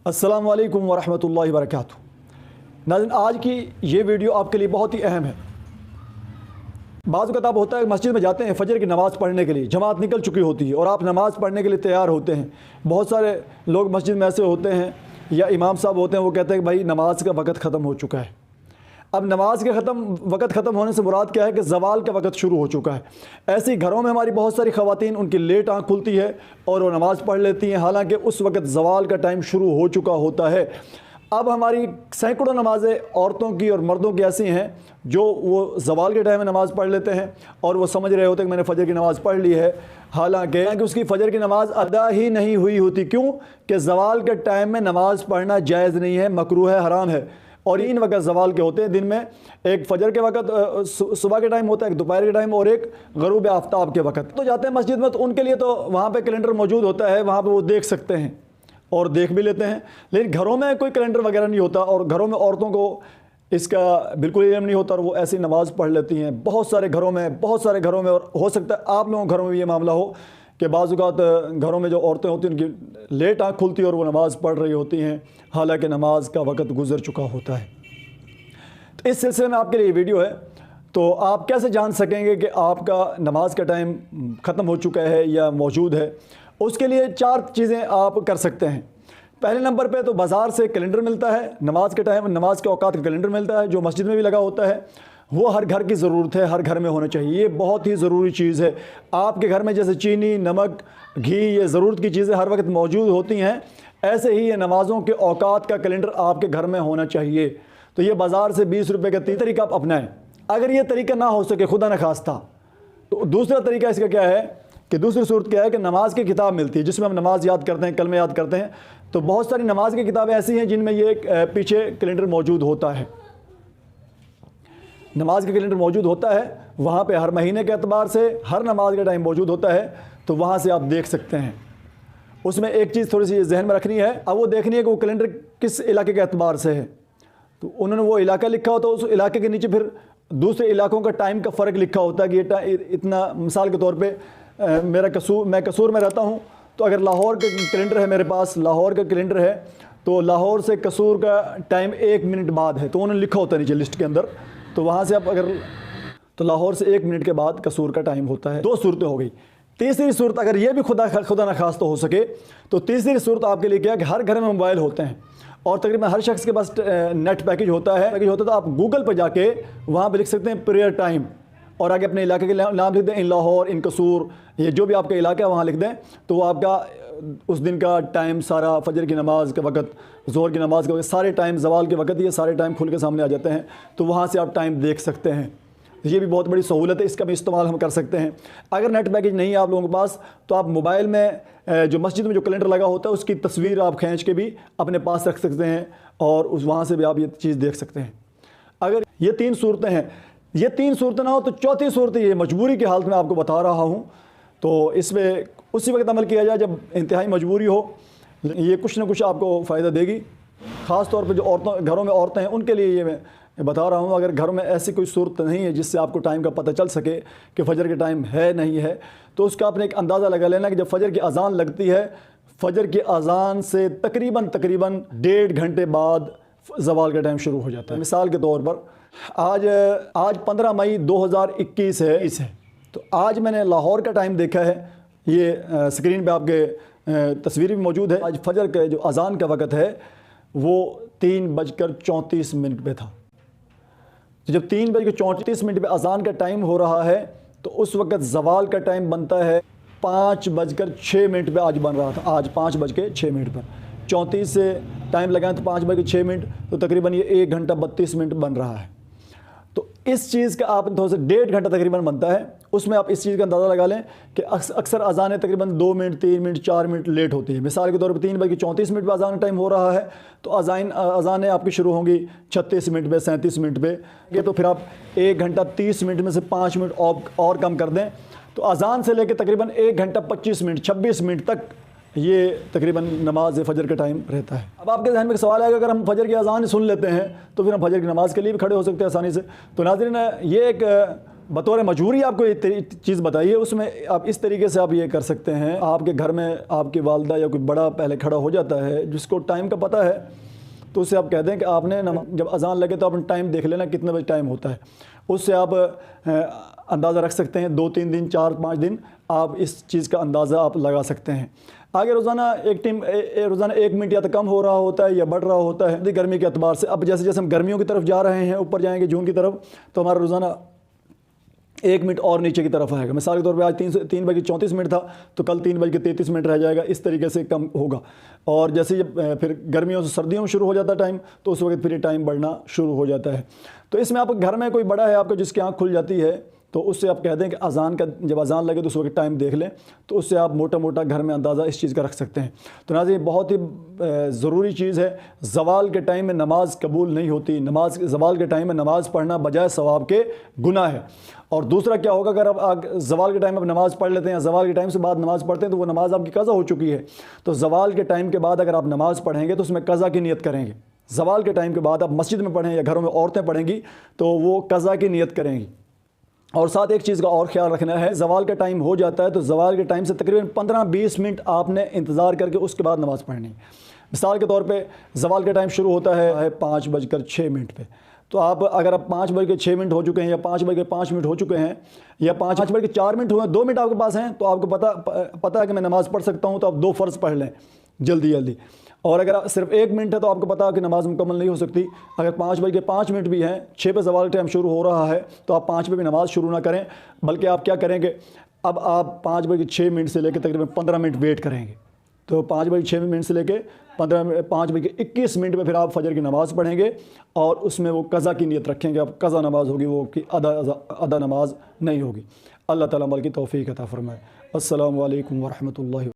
अस्सलाम वालेकुम वरहमतुल्लाहि वबरकातुहू। नाज़रीन, आज की ये वीडियो आपके लिए बहुत ही अहम है। बाज़ वक़्त आप होता है मस्जिद में जाते हैं फ़जर की नमाज़ पढ़ने के लिए, जमात निकल चुकी होती है और आप नमाज़ पढ़ने के लिए तैयार होते हैं। बहुत सारे लोग मस्जिद में ऐसे होते हैं या इमाम साहब होते हैं, वो कहते हैं कि भाई नमाज का वक़्त ख़त्म हो चुका है। अब नमाज के वक़्त ख़त्म होने से मुराद क्या है कि ज़वाल का वक़्त शुरू हो चुका है। ऐसे ही घरों में हमारी बहुत सारी ख़वातीन, उनकी लेट आँख खुलती है और वो नमाज़ पढ़ लेती हैं, हालांकि उस वक़्त ज़वाल का टाइम शुरू हो चुका होता है। अब हमारी सैकड़ों नमाज़ें औरतों की और मर्दों की ऐसी हैं जो वो ज़वाल के टाइम में नमाज़ पढ़ लेते हैं और वो समझ रहे होते हैं कि मैंने फ़जर की नमाज़ पढ़ ली है, हालांकि उसकी फ़जर की नमाज़ अदा ही नहीं हुई होती। क्यों कि ज़वाल के टाइम में नमाज़ पढ़ना जायज़ नहीं है, मकरूह है, हराम है। और 3 वक़्त ज़वाल के होते हैं दिन में, एक फ़जर के वक़्त सुबह के टाइम होता है, एक दोपहर के टाइम और एक ग़ुरूब आफ्ताब के वक़्त। तो जाते हैं मस्जिद में तो उनके लिए तो वहाँ पे कैलेंडर मौजूद होता है, वहाँ पे वो देख सकते हैं और देख भी लेते हैं। लेकिन घरों में कोई कैलेंडर वगैरह नहीं होता और घरों में औरतों को इसका बिल्कुल इल्म नहीं होता और वो ऐसी नमाज़ पढ़ लेती हैं बहुत सारे घरों में। और हो सकता है आप लोगों के घरों में भी ये मामला हो कि बाज़ औक़ात घरों में जो औरतें होती हैं उनकी लेट आँख खुलती है और वो नमाज़ पढ़ रही होती हैं, हालांकि नमाज का वक़्त गुज़र चुका होता है। तो इस सिलसिले में आपके लिए वीडियो है। तो आप कैसे जान सकेंगे कि आपका नमाज का टाइम ख़त्म हो चुका है या मौजूद है? उसके लिए 4 चीज़ें आप कर सकते हैं। पहले नंबर पे तो बाज़ार से कैलेंडर मिलता है, नमाज के टाइम, नमाज के औकात का कैलेंडर मिलता है जो मस्जिद में भी लगा होता है। वो हर घर की ज़रूरत है, हर घर में होना चाहिए, ये बहुत ही ज़रूरी चीज़ है। आपके घर में जैसे चीनी, नमक, घी, ये ज़रूरत की चीज़ें हर वक्त मौजूद होती हैं, ऐसे ही ये नमाज़ों के औकात का कैलेंडर आपके घर में होना चाहिए। तो ये बाज़ार से 20 रुपये का तरीका आप अपनाएं। अगर ये तरीका ना हो सके, खुदा न खास्ता, तो दूसरा तरीका इसका क्या है कि दूसरी सूरत क्या है कि नमाज की किताब मिलती है जिसमें हम नमाज याद करते हैं, कलमे याद करते हैं। तो बहुत सारी नमाज की किताबें ऐसी हैं जिनमें ये पीछे कैलेंडर मौजूद होता है, नमाज का कैलेंडर मौजूद होता है। वहाँ पे हर महीने के एतबार से हर नमाज का टाइम मौजूद होता है, तो वहाँ से आप देख सकते हैं। उसमें एक चीज़ थोड़ी सी जहन में रखनी है, अब वो देखनी है कि वो कैलेंडर किस इलाके के एतबार से है। तो उन्होंने वो इलाका लिखा होता है, उस इलाके के नीचे फिर दूसरे इलाकों का टाइम का फ़र्क लिखा होता है कि ये इतना, मिसाल के तौर पे मैं कसूर में रहता हूँ, तो अगर लाहौर का कैलेंडर है मेरे पास, लाहौर का कैलेंडर है, तो लाहौर से कसूर का टाइम 1 मिनट बाद है, तो उन्होंने लिखा होता है नीचे लिस्ट के अंदर। तो वहाँ से आप तो लाहौर से 1 मिनट के बाद कसूर का टाइम होता है। 2 सूरतें हो गई। तीसरी सूरत, अगर ये भी खुदा न खास्ता हो सके, तो तीसरी सूरत आपके लिए क्या है कि हर घर में मोबाइल होते हैं और तकरीबन हर शख्स के पास नेट पैकेज होता है। तो आप गूगल पर जाके वहाँ पे लिख सकते हैं प्रेयर टाइम और आगे अपने इलाके के नाम लिख दें, इन लाहौर, इन कसूर, ये जो भी आपका इलाका है वहाँ लिख दें। तो वो आपका उस दिन का टाइम सारा, फजर की नमाज़ का वक़्त, ज़ोहर की नमाज़ का वक़्त, सारे टाइम, ज़वाल के वक़्त, ये सारे टाइम खुल के सामने आ जाते हैं। तो वहाँ से आप टाइम देख सकते हैं। ये भी बहुत बड़ी सहूलत है, इसका भी इस्तेमाल हम कर सकते हैं। अगर नेट पैकेज नहीं है आप लोगों के पास, तो आप मोबाइल में जो मस्जिद में जो कैलेंडर लगा होता है उसकी तस्वीर आप खींच के भी अपने पास रख सकते हैं और वहाँ से भी आप ये चीज़ देख सकते हैं। अगर ये 3 सूरतें हैं, ये 3 सूरतें ना हो तो चौथी सूरत ये मजबूरी की हालत में आपको बता रहा हूँ, तो इसमें उसी वक्त अमल किया जाए जब इंतहाई मजबूरी हो। ये कुछ ना कुछ आपको फ़ायदा देगी। ख़ास तौर पे जो घरों में औरतें हैं उनके लिए ये मैं बता रहा हूँ। अगर घरों में ऐसी कोई सूरत नहीं है जिससे आपको टाइम का पता चल सके कि फ़जर के टाइम है नहीं है, तो उसका आपने एक अंदाज़ा लगा लेना कि जब फ़जर की अज़ान लगती है, फ़जर की अज़ान से तकरीबन 1.5 घंटे बाद ज़वाल का टाइम शुरू हो जाता है। मिसाल के तौर पर आज 15 मई 2021 है, तो आज मैंने लाहौर का टाइम देखा है, ये स्क्रीन पे आपके तस्वीर भी मौजूद है। आज फ़जर का जो अज़ान का वक़्त है वो 3:34 पे था। तो जब 3:34 पे अज़ान का टाइम हो रहा है, तो उस वक़्त ज़वाल का टाइम बनता है 5:06 पे आज बन रहा था। आज 5:06 पर 34 से टाइम लगाएं तो 5:06, तो तकरीबन ये 1 घंटा 32 मिनट बन रहा है। तो इस चीज़ का आप थोड़ा सा 1.5 घंटा तकरीबन बनता है, उसमें आप इस चीज़ का अंदाज़ा लगा लें कि अक्सर अज़ानें तकरीबन 2 मिनट, 3 मिनट, 4 मिनट लेट होती है। मिसाल के तौर पर 3:34 पर अज़ान टाइम हो रहा है, तो अज़ानें आपकी शुरू होंगी 36 मिनट पे, 37 मिनट पे। ये तो फिर आप 1 घंटा 30 मिनट में से 5 मिनट और कम कर दें, तो अज़ान से लेकर तकरीबन 1 घंटा 25 मिनट, 26 मिनट तक ये तकरीबन नमाज फ़जर का टाइम रहता है। अब आपके ज़हन में सवाल है कि अगर हम फ़जर की अज़ान सुन लेते हैं तो फिर हम फ़जर की नमाज़ के लिए भी खड़े हो सकते हैं आसानी से। तो नाज़रीन, ये एक बतौर मजबूरी आपको ये चीज़ बताइए, उसमें आप इस तरीके से आप ये कर सकते हैं। आपके घर में आपकी वालदा या कोई बड़ा पहले खड़ा हो जाता है जिसको टाइम का पता है, तो उससे आप कह दें कि आपने जब अजान लगे तो आपने टाइम देख लेना कितने बजे टाइम होता है। उससे आप अंदाज़ा रख सकते हैं, 2-3 दिन 4-5 दिन आप इस चीज़ का अंदाज़ा आप लगा सकते हैं। आगे रोज़ाना रोज़ाना 1 मिनट या तो कम हो रहा होता है या बढ़ रहा होता है गर्मी के अतबार से। अब जैसे जैसे हम गर्मियों की तरफ जा रहे हैं, ऊपर जाएंगे जून की तरफ, तो हमारा रोज़ाना 1 मिनट और नीचे की तरफ आएगा। मिसाल के तौर पे आज 3:34 था, तो कल 3:33 रह जाएगा, इस तरीके से कम होगा। और जैसे जब फिर गर्मियों से सर्दियों में शुरू हो जाता है टाइम, तो उस वक्त फिर ये टाइम बढ़ना शुरू हो जाता है। तो इसमें आप घर में कोई बड़ा है आपका जिसकी आँख खुल जाती है, तो उससे आप कह दें कि जब अजान लगे तो उस वक्त टाइम देख लें, तो उससे आप मोटा मोटा घर में अंदाज़ा इस चीज़ का रख सकते हैं। तो नाज़रीन, बहुत ही ज़रूरी चीज़ है, ज़वाल के टाइम में नमाज कबूल नहीं होती। ज़वाल के टाइम में नमाज़ पढ़ना बजाय सवाब के गुनाह है। और दूसरा क्या होगा, अगर आप ज़वाल के टाइम में नमाज़ पढ़ लेते हैं, ज़वाल के टाइम से बाद नमाज़ पढ़ते हैं, तो वो नमाज़ आपकी कज़ा हो चुकी है। तो ज़वाल के टाइम के बाद अगर आप नमाज़ पढ़ेंगे तो उसमें कज़ा की नियत करेंगे। ज़वाल के टाइम के बाद आप मस्जिद में पढ़ें या घरों में औरतें पढ़ेंगी तो वो कज़ा की नियत करेंगी। और साथ एक चीज़ का और ख्याल रखना है, ज़वाल का टाइम हो जाता है तो ज़वाल के टाइम से तकरीबन 15-20 मिनट आपने इंतज़ार करके उसके बाद नमाज़ पढ़नी। मिसाल के तौर पे ज़वाल का टाइम शुरू होता है 5:06 पे, तो आप अगर आप 5:06 हो चुके हैं या 5:05 हो चुके हैं या 5:04 हुए, 2 मिनट आपके पास हैं, तो आपको पता है कि मैं नमाज़ पढ़ सकता हूँ, तो आप 2 फ़र्ज़ पढ़ लें जल्दी जल्दी। और अगर सिर्फ 1 मिनट है तो आपको पता है कि नमाज मुकम्मल नहीं हो सकती। अगर 5:05 भी हैं, 6 पे ज़वाल टाइम शुरू हो रहा है, तो आप 5 पे भी नमाज़ शुरू ना करें, बल्कि आप क्या करेंगे, अब आप 5:06 से लेकर तकरीबन 15 मिनट वेट करेंगे। तो 5:06 से लेकर 5:21 पे फिर आप फजर की नमाज़ पढ़ेंगे और उसमें वो कज़ा की नियत रखेंगे। अब कज़ा नमाज होगी, वो कि अदा नमाज नहीं होगी। अल्लाह ताला अमल की तौफ़ीक़ अता फ़रमाए। अस्सलामु अलैकुम व रहमतुल्लाहि।